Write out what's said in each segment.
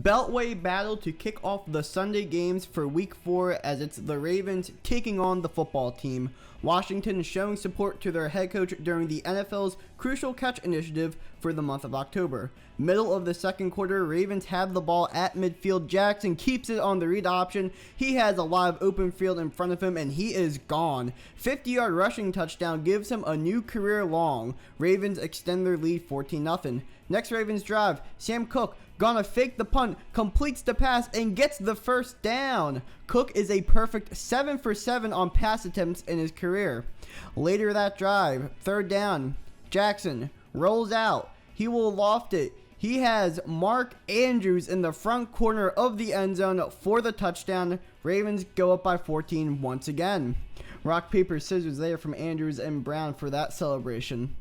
Beltway battle to kick off the Sunday games for Week 4 as it's the Ravens taking on the football team. Washington showing support to their head coach during the NFL's Crucial Catch Initiative for the month of October. Middle of the second quarter, Ravens have the ball at midfield. Jackson keeps it on the read option. He has a lot of open field in front of him and he is gone. 50-yard rushing touchdown gives him a new career long. Ravens extend their lead 14-0. Next Ravens drive, Sam Cook gonna fake the punt, completes the pass, and gets the first down. Cook is a perfect 7 for 7 on pass attempts in his career. Later that drive, third down, Jackson rolls out. He will loft it. He has Mark Andrews in the front corner of the end zone for the touchdown. Ravens go up by 14 once again. Rock, paper, scissors there from Andrews and Brown for that celebration.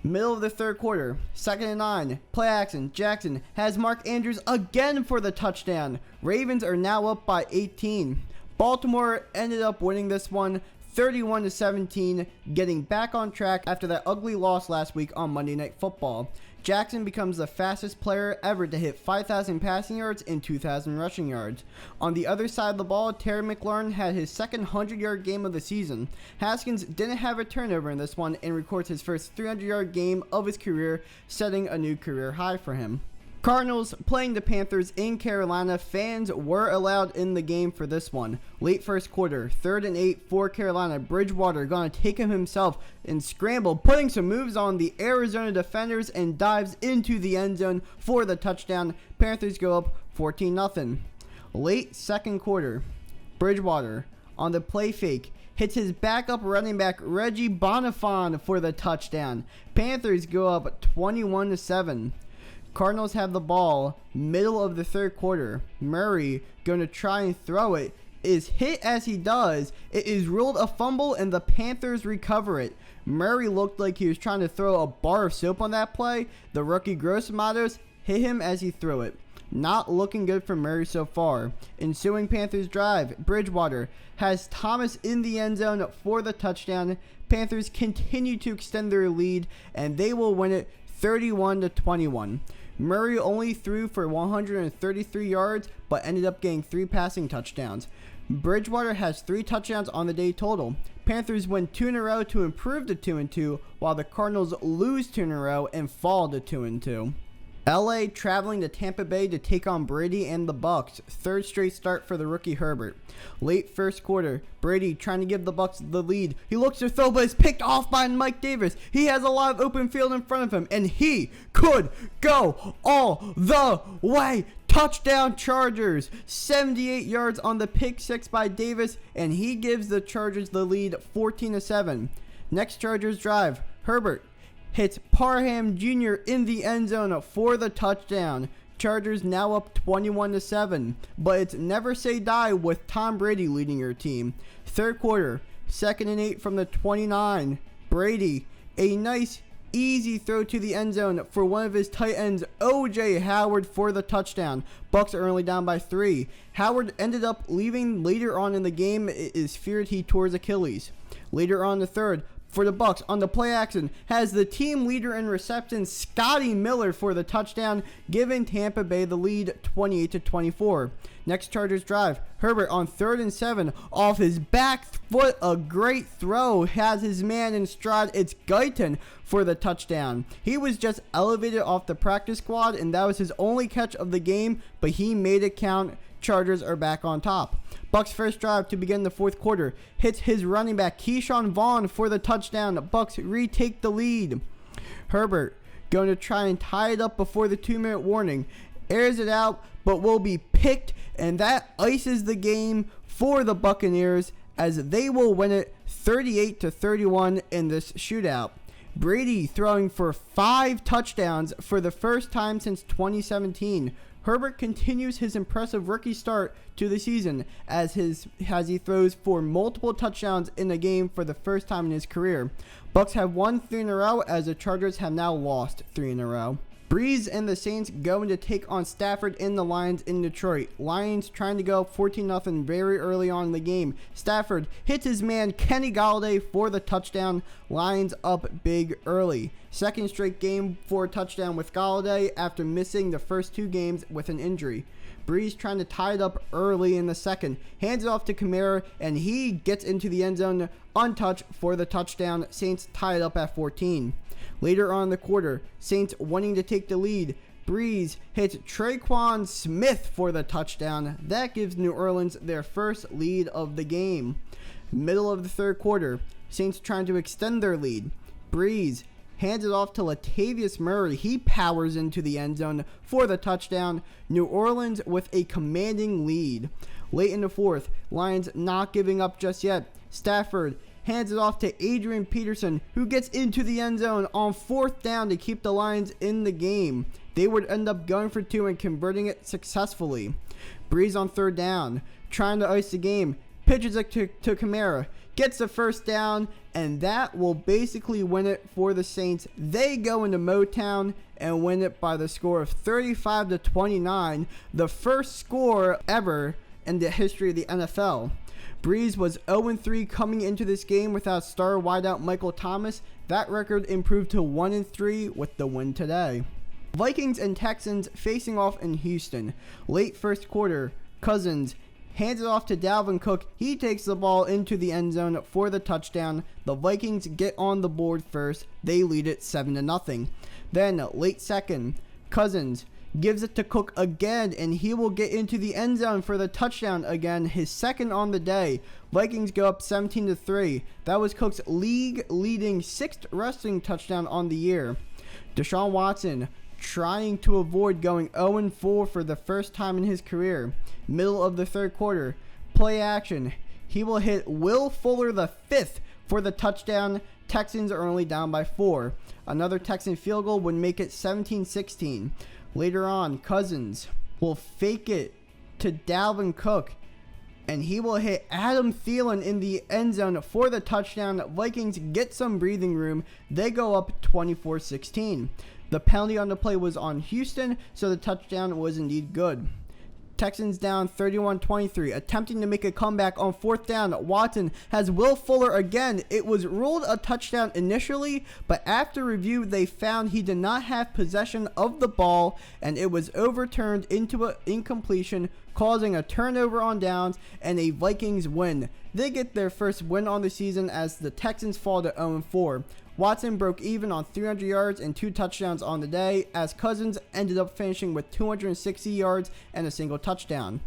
Middle of the third quarter, 2nd and 9, play action, Jackson has Mark Andrews again for the touchdown. Ravens are now up by 18. Baltimore ended up winning this one 31-17, getting back on track after that ugly loss last week on Monday Night Football. Jackson becomes the fastest player ever to hit 5,000 passing yards and 2,000 rushing yards. On the other side of the ball, Terry McLaurin had his second 100-yard game of the season. Haskins didn't have a turnover in this one and records his first 300-yard game of his career, setting a new career high for him. Cardinals playing the Panthers in Carolina. Fans were allowed in the game for this one. Late first quarter, 3rd and 8 for Carolina. Bridgewater gonna take him himself and scramble, putting some moves on the Arizona defenders and dives into the end zone for the touchdown. Panthers go up 14-0. Late second quarter, Bridgewater on the play fake hits his backup running back Reggie Bonnafon for the touchdown. Panthers go up 21-7. Cardinals have the ball, middle of the third quarter. Murray going to try and throw it. Is hit as he does. It is ruled a fumble and the Panthers recover it. Murray looked like he was trying to throw a bar of soap on that play. The rookie Gross Matos hit him as he threw it. Not looking good for Murray so far. Ensuing Panthers drive, Bridgewater has Thomas in the end zone for the touchdown. Panthers continue to extend their lead and they will win it 31-21. Murray only threw for 133 yards, but ended up getting 3 passing touchdowns. Bridgewater has 3 touchdowns on the day total. Panthers win 2 in a row to improve to 2-2, while the Cardinals lose 2 in a row and fall to 2-2. LA traveling to Tampa Bay to take on Brady and the Bucs. 3rd straight start for the rookie Herbert. Late first quarter, Brady trying to give the Bucs the lead. He looks to throw, but is picked off by Mike Davis. He has a lot of open field in front of him, and he could go all the way. Touchdown Chargers. 78 yards on the pick 6 by Davis, and he gives the Chargers the lead 14-7. Next Chargers drive, Herbert hits Parham Jr. in the end zone for the touchdown. Chargers now up 21-7, but it's never say die with Tom Brady leading your team. Third quarter, 2nd and 8 from the 29. Brady, a nice easy throw to the end zone for one of his tight ends, O.J. Howard, for the touchdown. Bucs are only down by 3. Howard ended up leaving later on in the game. It is feared he tore his Achilles. Later on the third, for the Bucs on the play action, has the team leader in receptions, Scotty Miller, for the touchdown, giving Tampa Bay the lead 28-24. Next Chargers drive, Herbert on 3rd and 7 off his back foot, a great throw, has his man in stride. It's Guyton for the touchdown. He was just elevated off the practice squad and that was his only catch of the game, but he made it count. Chargers are back on top. Bucs first drive to begin the fourth quarter hits his running back Keyshawn Vaughn for the touchdown. Bucs retake the lead. Herbert going to try and tie it up before the 2-minute warning. Airs it out, but will be picked, and that ices the game for the Buccaneers as they will win it 38-31 in this shootout. Brady throwing for 5 touchdowns for the first time since 2017. Herbert continues his impressive rookie start to the season as he throws for multiple touchdowns in a game for the first time in his career. Bucs have won 3 in a row as the Chargers have now lost 3 in a row. Breeze and the Saints going to take on Stafford and the Lions in Detroit. Lions trying to go 14-0 very early on in the game. Stafford hits his man Kenny Golladay for the touchdown. Lions up big early. second straight game for a touchdown with Golladay after missing the first 2 games with an injury. Breeze trying to tie it up early in the second, hands it off to Kamara, and he gets into the end zone untouched for the touchdown. Saints tie it up at 14. Later on in the quarter, Saints wanting to take the lead. Breeze hits Traquan Smith for the touchdown. That gives New Orleans their first lead of the game. Middle of the third quarter, Saints trying to extend their lead. Breeze hands it off to Latavius Murray. He powers into the end zone for the touchdown. New Orleans with a commanding lead. Late in the fourth, Lions not giving up just yet. Stafford hands it off to Adrian Peterson, who gets into the end zone on 4th down to keep the Lions in the game. They would end up going for 2 and converting it successfully. Breeze on 3rd down, trying to ice the game, pitches it to Kamara, gets the first down, and that will basically win it for the Saints. They go into Motown and win it by the score of 35-29, the first score ever in the history of the NFL. Breeze was 0-3 coming into this game without star wideout Michael Thomas. That record improved to 1-3 with the win today. Vikings and Texans facing off in Houston. Late first quarter, Cousins hands it off to Dalvin Cook. He takes the ball into the end zone for the touchdown. The Vikings get on the board first. They lead it 7-0. Then, late second, Cousins gives it to Cook again, and he will get into the end zone for the touchdown again, his second on the day. Vikings go up 17-3. That was Cook's league-leading 6th rushing touchdown on the year. Deshaun Watson trying to avoid going 0-4 for the first time in his career. Middle of the third quarter, play action. He will hit Will Fuller the 5th for the touchdown. Texans are only down by 4. Another Texan field goal would make it 17-16. Later on, Cousins will fake it to Dalvin Cook, and he will hit Adam Thielen in the end zone for the touchdown. Vikings get some breathing room. They go up 24-16. The penalty on the play was on Houston, so the touchdown was indeed good. Texans down 31-23, attempting to make a comeback on 4th down. Watson has Will Fuller again. It was ruled a touchdown initially, but after review, they found he did not have possession of the ball, and it was overturned into an incompletion, causing a turnover on downs and a Vikings win. They get their first win on the season as the Texans fall to 0-4. Watson broke even on 300 yards and 2 touchdowns on the day, as Cousins ended up finishing with 260 yards and a single touchdown.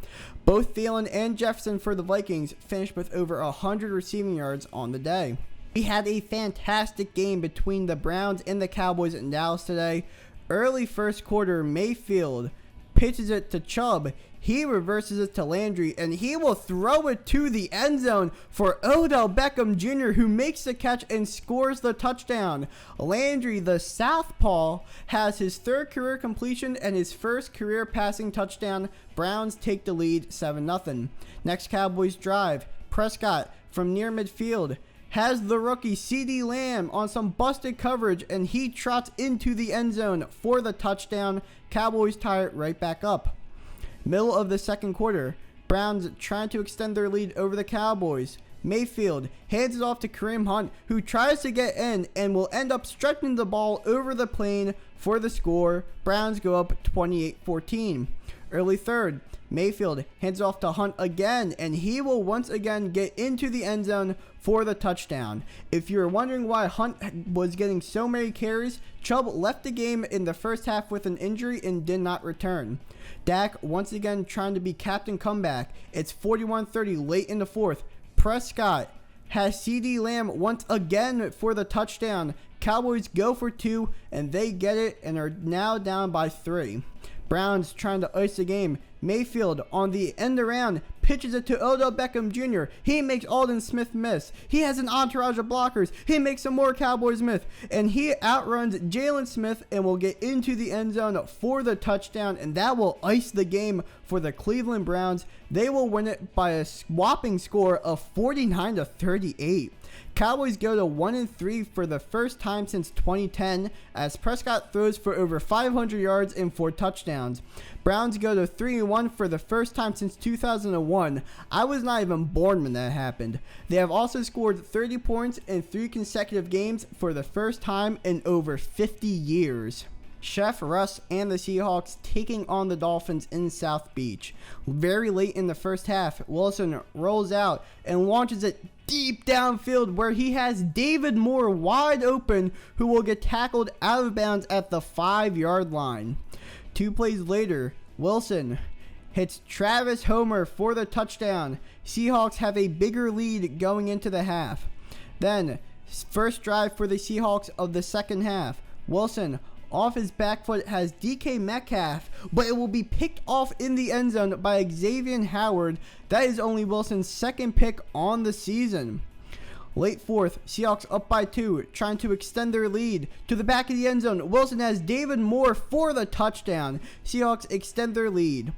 Both Thielen and Jefferson for the Vikings finished with over 100 receiving yards on the day. We had a fantastic game between the Browns and the Cowboys in Dallas today. Early first quarter, Mayfield pitches it to Chubb. He reverses it to Landry, and he will throw it to the end zone for Odell Beckham Jr., who makes the catch and scores the touchdown. Landry, the southpaw, has his 3rd career completion and his 1st career passing touchdown. Browns take the lead 7-0. Next Cowboys drive. Prescott from near midfield has the rookie CeeDee Lamb on some busted coverage, and he trots into the end zone for the touchdown. Cowboys tie it right back up. Middle of the second quarter, Browns trying to extend their lead over the Cowboys. Mayfield hands it off to Kareem Hunt, who tries to get in and will end up stretching the ball over the plane for the score. Browns go up 28-14. Early third, Mayfield hands off to Hunt again, and he will once again get into the end zone for the touchdown. If you're wondering why Hunt was getting so many carries, Chubb left the game in the first half with an injury and did not return. Dak once again trying to be captain comeback. It's 41-30 late in the fourth. Prescott has CeeDee Lamb once again for the touchdown. Cowboys go for 2, and they get it and are now down by 3. Browns trying to ice the game. Mayfield on the end around pitches it to Odell Beckham Jr. He makes Aldon Smith miss. He has an entourage of blockers. He makes some more Cowboys miss, and he outruns Jalen Smith and will get into the end zone for the touchdown, and that will ice the game for the Cleveland Browns. They will win it by a whopping score of 49-38. Cowboys go to 1-3 for the first time since 2010 as Prescott throws for over 500 yards and 4 touchdowns. Browns go to 3-1 for the first time since 2001. I was not even born when that happened. They have also scored 30 points in 3 consecutive games for the first time in over 50 years. Chef Russ and the Seahawks taking on the Dolphins in South Beach. Very late in the first half, Wilson rolls out and launches it deep downfield where he has David Moore wide open, who will get tackled out of bounds at the 5-yard line. 2 plays later, Wilson hits Travis Homer for the touchdown. Seahawks have a bigger lead going into the half. Then, first drive for the Seahawks of the second half. Wilson off his back foot has DK Metcalf, but it will be picked off in the end zone by Xavier Howard. That is only Wilson's second pick on the season. Late fourth, Seahawks up by 2, trying to extend their lead. To the back of the end zone, Wilson has David Moore for the touchdown. Seahawks extend their lead.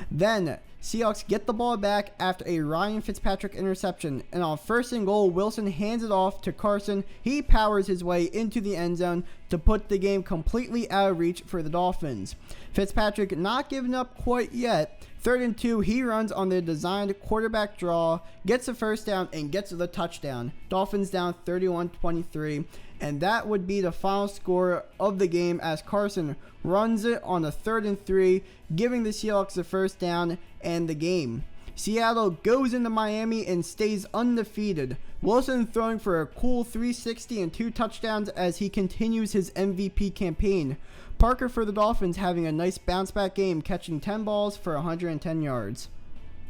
Then, Seahawks get the ball back after a Ryan Fitzpatrick interception, and on 1st and goal, Wilson hands it off to Carson. He powers his way into the end zone to put the game completely out of reach for the Dolphins. Fitzpatrick not giving up quite yet. 3rd and 2, he runs on the designed quarterback draw, gets a first down, and gets the touchdown. Dolphins down 31-23, and that would be the final score of the game as Carson runs it on a 3rd and 3, giving the Seahawks the first down and the game. Seattle goes into Miami and stays undefeated. Wilson throwing for a cool 360 and 2 touchdowns as he continues his MVP campaign. Parker for the Dolphins having a nice bounce back game, catching 10 balls for 110 yards.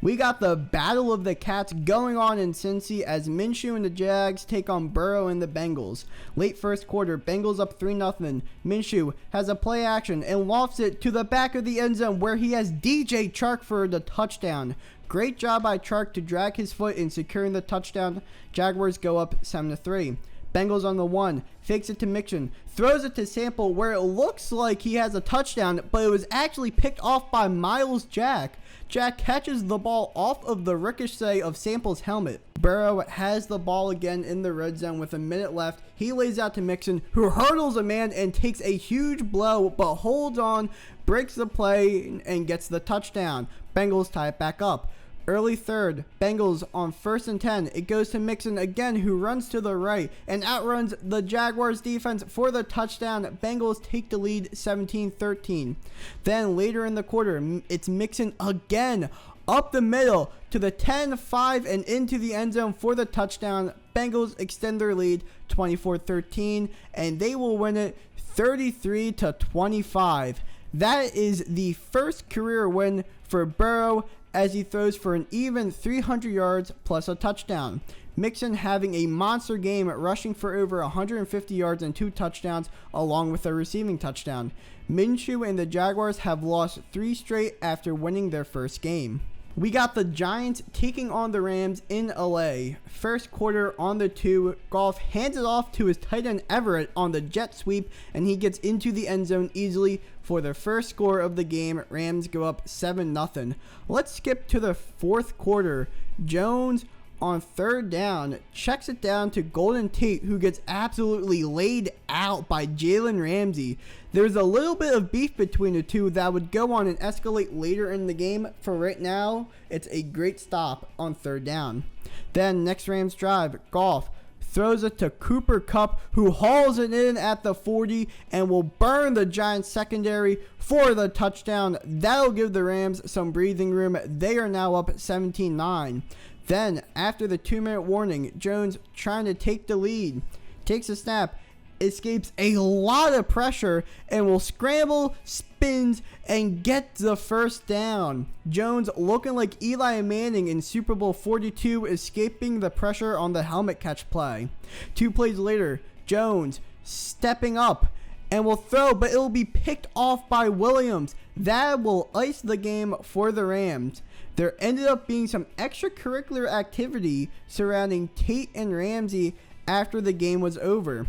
We got the Battle of the Cats going on in Cincy as Minshew and the Jags take on Burrow and the Bengals. Late first quarter, Bengals up 3-0. Minshew has a play action and lofts it to the back of the end zone where he has DJ Chark for the touchdown. Great job by Chark to drag his foot in securing the touchdown. Jaguars go up 7-3. Bengals on the 1, fakes it to Mixon, throws it to Sample where it looks like he has a touchdown, but it was actually picked off by Miles Jack. Jack catches the ball off of the ricochet of Sample's helmet. Burrow has the ball again in the red zone with a minute left. He lays out to Mixon, who hurdles a man and takes a huge blow, but holds on, breaks the play, and gets the touchdown. Bengals tie it back up. Early third, Bengals on 1st and 10. It goes to Mixon again, who runs to the right and outruns the Jaguars defense for the touchdown. Bengals take the lead 17-13. Then later in the quarter, it's Mixon again up the middle to the 10-5 and into the end zone for the touchdown. Bengals extend their lead 24-13, and they will win it 33-25. That is the first career win for Burrow as he throws for an even 300 yards plus a touchdown. Mixon having a monster game, rushing for over 150 yards and 2 touchdowns, along with a receiving touchdown. Minshew and the Jaguars have lost 3 straight after winning their first game. We got the Giants taking on the Rams in LA. First quarter on the 2, Goff hands it off to his tight end Everett on the jet sweep, and he gets into the end zone easily for the first score of the game. Rams go up 7-0. Let's skip to the fourth quarter. Jones on 3rd down checks it down to Golden Tate, who gets absolutely laid out by Jalen Ramsey. There's a little bit of beef between the two that would go on and escalate later in the game. For right now, it's a great stop on 3rd down. Then next Rams drive, Goff throws it to Cooper Kupp, who hauls it in at the 40 and will burn the Giants secondary for the touchdown. That'll give the Rams some breathing room. They are now up 17-9. Then, after the 2-minute warning, Jones, trying to take the lead, takes a snap, escapes a lot of pressure, and will scramble, spins, and get the first down. Jones looking like Eli Manning in Super Bowl 42, escaping the pressure on the helmet catch play. 2 plays later, Jones stepping up and will throw, but it will be picked off by Williams. That will ice the game for the Rams. There ended up being some extracurricular activity surrounding Tate and Ramsey after the game was over.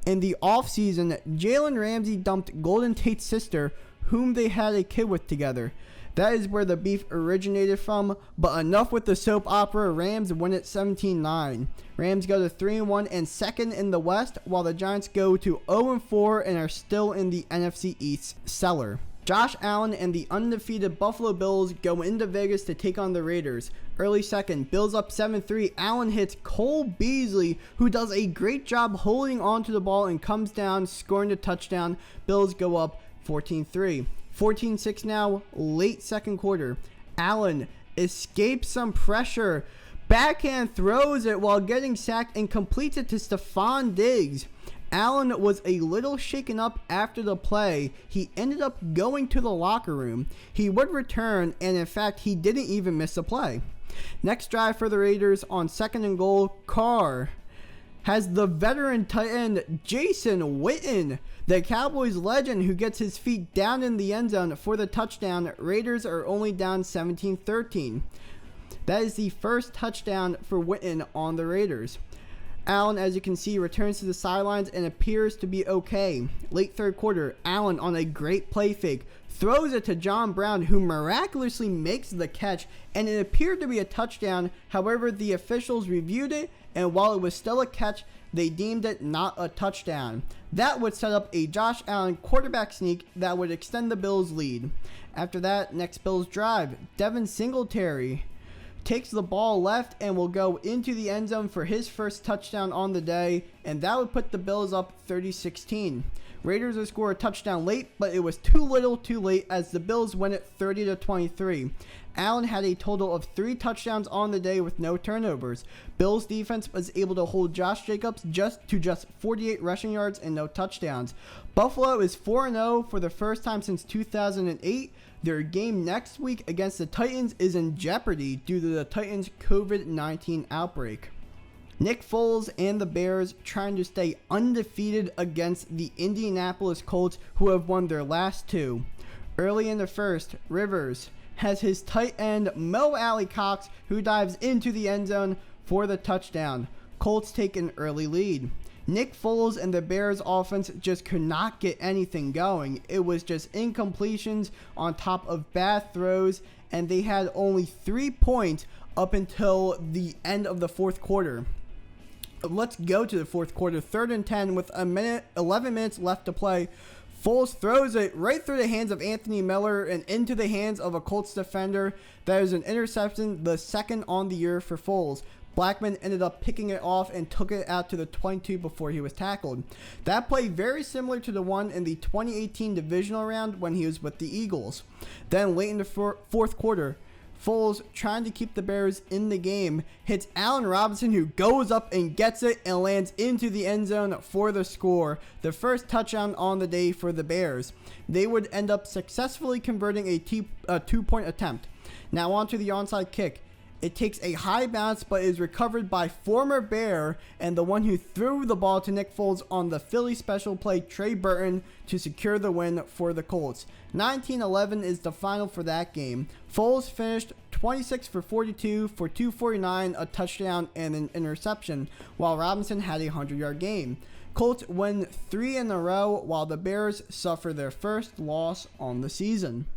In the offseason, Jalen Ramsey dumped Golden Tate's sister, whom they had a kid with together. That is where the beef originated from, but enough with the soap opera. Rams win it 17-9. Rams go to 3-1 and second in the West, while the Giants go to 0-4 and are still in the NFC East cellar. Josh Allen and the undefeated Buffalo Bills go into Vegas to take on the Raiders. Early second, Bills up 7-3. Allen hits Cole Beasley, who does a great job holding onto the ball and comes down, scoring the touchdown. Bills go up 14-3. 14-6 now, late second quarter. Allen escapes some pressure. Backhand throws it while getting sacked and completes it to Stephon Diggs. Allen was a little shaken up after the play. He ended up going to the locker room. He would return, and in fact, he didn't even miss a play. Next drive for the Raiders on second and goal, Carr has the veteran tight end Jason Witten, the Cowboys legend, who gets his feet down in the end zone for the touchdown. Raiders are only down 17-13. That is the first touchdown for Witten on the Raiders. Allen, as you can see, returns to the sidelines and appears to be okay. Late third quarter, Allen on a great play fake throws it to John Brown, who miraculously makes the catch, and it appeared to be a touchdown. However, the officials reviewed it, and while it was still a catch, they deemed it not a touchdown. That would set up a Josh Allen quarterback sneak that would extend the Bills' lead. After that, next Bills drive, Devin Singletary takes the ball left and will go into the end zone for his first touchdown on the day, and that would put the Bills up 30-16. Raiders would score a touchdown late, but it was too little too late as the Bills win it 30-23. Allen had a total of 3 touchdowns on the day with no turnovers. Bills defense was able to hold Josh Jacobs just 48 rushing yards and no touchdowns. Buffalo is 4-0 for the first time since 2008. Their game next week against the Titans is in jeopardy due to the Titans' COVID-19 outbreak. Nick Foles and the Bears trying to stay undefeated against the Indianapolis Colts, who have won their last 2. Early in the first, Rivers has his tight end Mo Alley-Cox, who dives into the end zone for the touchdown. Colts take an early lead. Nick Foles and the Bears offense just could not get anything going. It was just incompletions on top of bad throws, and they had only 3 points up until the end of the fourth quarter. Let's go to the fourth quarter. 3rd and 10 with 11 minutes left to play. Foles throws it right through the hands of Anthony Miller and into the hands of a Colts defender. That is an interception, the second on the year for Foles. Blackman ended up picking it off and took it out to the 22 before he was tackled. That play very similar to the one in the 2018 divisional round when he was with the Eagles. Then late in the fourth quarter, Foles, trying to keep the Bears in the game, hits Allen Robinson, who goes up and gets it and lands into the end zone for the score. The first touchdown on the day for the Bears. They would end up successfully converting a 2-point attempt. Now on to the onside kick. It takes a high bounce but is recovered by former Bear and the one who threw the ball to Nick Foles on the Philly special play, Trey Burton, to secure the win for the Colts. 19-11 is the final for that game. Foles finished 26 for 42 for 249, a touchdown and an interception, while Robinson had a 100-yard game. Colts win 3 in a row while the Bears suffer their first loss on the season.